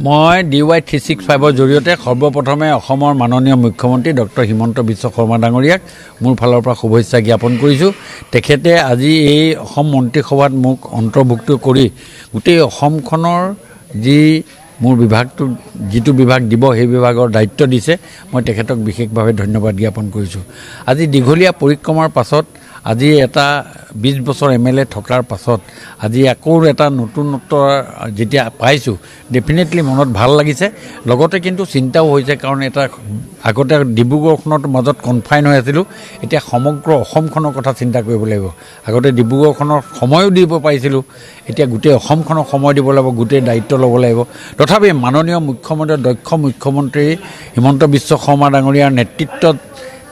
মই DY 365 জৰিয়তে সৰ্বপ্ৰথমে অসমৰ মাননীয় মুখ্যমন্ত্ৰী ডক্টৰ হিমন্ত বিশ্ব শৰ্মা ডাঙৰীয়াক মোৰ ফালৰ পৰা শুভেচ্ছা জ্ঞাপন কৰিছোঁ। তেখেতে আজি এই অসম মন্ত্ৰীসভাত মোক অন্তৰ্ভুক্ত কৰি গোটেই অসমখনৰ যি মোৰ বিভাগটো যিটো বিভাগ দিব সেই বিভাগৰ দায়িত্ব দিছে, মই তেখেতক বিশেষভাৱে ধন্যবাদ জ্ঞাপন কৰিছোঁ। আজি দীঘলীয়া পৰিক্ৰমাৰ পাছত আজি এটা 20 বছৰ MLA থকাৰ পাছত আজি আকৌ এটা নতুনত্ব যেতিয়া পাইছোঁ, ডেফিনেটলি মনত ভাল লাগিছে। লগতে কিন্তু চিন্তাও হৈছে, কাৰণ এটা আগতে ডিব্ৰুগড়খনৰ মাজত কনফাইন হৈ আছিলোঁ, এতিয়া সমগ্ৰ অসমখনৰ কথা চিন্তা কৰিব লাগিব। আগতে ডিব্ৰুগড়খনৰ সময়ো দিব পাৰিছিলোঁ, এতিয়া গোটেই অসমখনক সময় দিব লাগিব, গোটেই দায়িত্ব ল'ব লাগিব। তথাপি মাননীয় মুখ্যমন্ত্ৰী দক্ষ মুখ্যমন্ত্ৰী হিমন্ত বিশ্ব শৰ্মা ডাঙৰীয়াৰ নেতৃত্বত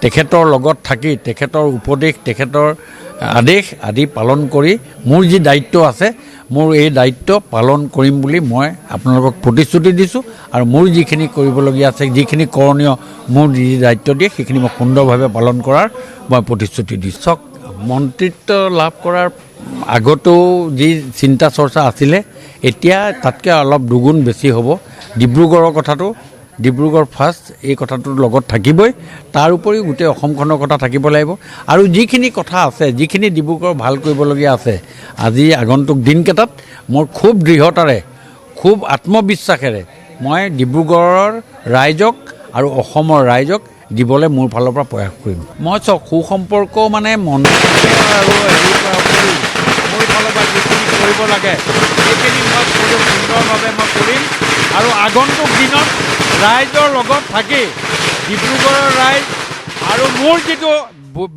তেখেতৰ লগত থাকি তেখেতৰ উপদেশ তেখেতৰ আদেশ আদি পালন কৰি মোৰ যি দায়িত্ব আছে, মোৰ এই দায়িত্ব পালন কৰিম বুলি মই আপোনালোকক প্ৰতিশ্ৰুতি দিছোঁ। আৰু মোৰ যিখিনি কৰিবলগীয়া আছে, যিখিনি কৰণীয় মোৰ যি দায়িত্ব দিয়ে, সেইখিনি মই সুন্দৰভাৱে পালন কৰাৰ মই প্ৰতিশ্ৰুতি দিছোঁ। মন্ত্ৰিত্ব লাভ কৰাৰ আগতো যি চিন্তা চৰ্চা আছিলে, এতিয়া তাতকৈ অলপ দুগুণ বেছি হ'ব। ডিব্ৰুগড়ৰ কথাটো, ডিব্ৰুগড় ফাৰ্ষ্ট, এই কথাটোৰ লগত থাকিবই। তাৰ উপৰিও গোটেই অসমখনৰ কথা থাকিব লাগিব। আৰু যিখিনি কথা আছে, যিখিনি ডিব্ৰুগড় ভাল কৰিবলগীয়া আছে, আজি আগন্তুক দিনকেইটাত মোৰ খুব দৃঢ়তাৰে, খুব আত্মবিশ্বাসেৰে মই ডিব্ৰুগড়ৰ ৰাইজক আৰু অসমৰ ৰাইজক দিবলৈ মোৰ ফালৰ পৰা প্ৰয়াস কৰিম। মই সুসম্পৰ্ক মানে মন্ত্ৰী আৰু হেৰিৰ পৰা মোৰ ফালৰ পৰা যিখিনি কৰিব লাগে সেইখিনি মই সুন্দৰভাৱে মই কৰিম। আৰু আগন্তুক দিনত ৰাইজৰ লগত থাকি ডিব্ৰুগড়ৰ ৰাইজ আৰু মোৰ যিটো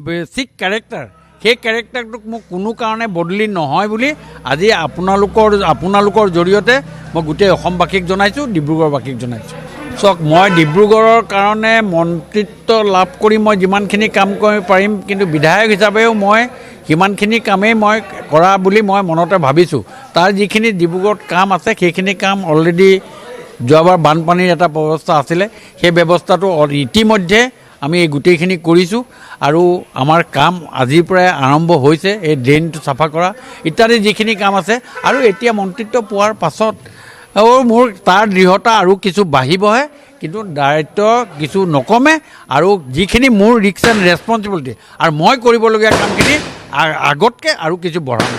বেছিক কেৰেক্টাৰ, সেই কেৰেক্টাৰটোক মোক কোনো কাৰণে বদলি নহয় বুলি আজি আপোনালোকৰ জৰিয়তে মই গোটেই অসমবাসীক জনাইছোঁ, ডিব্ৰুগড়বাসীক জনাইছোঁ। চাওক, মই ডিব্ৰুগড়ৰ কাৰণে মন্ত্ৰিত্ব লাভ কৰি মই যিমানখিনি কাম কৰিব পাৰিম, কিন্তু বিধায়ক হিচাপেও মই সিমানখিনি কামেই মই কৰা বুলি মই মনতে ভাবিছোঁ। তাৰ যিখিনি ডিব্ৰুগড়ত কাম আছে, সেইখিনি কাম অলৰেডি যোৱাবাৰ বানপানীৰ এটা ব্যৱস্থা আছিলে, সেই ব্যৱস্থাটো ইতিমধ্যে আমি এই গোটেইখিনি কৰিছোঁ। আৰু আমাৰ কাম আজিৰ পৰাই আৰম্ভ হৈছে, এই ড্ৰেইনটো চাফা কৰা ইত্যাদি যিখিনি কাম আছে। আৰু এতিয়া মন্ত্ৰিত্ব পোৱাৰ পাছত মোৰ তাৰ দৃঢ়তা আৰু কিছু বাঢ়িবহে, কিন্তু দায়িত্ব কিছু নকমে। আৰু যিখিনি মোৰ ৰিস্ক এণ্ড ৰেছপনচিবিলিটি আৰু মই কৰিবলগীয়া কামখিনি আগতকৈ আৰু কিছু বঢ়াম।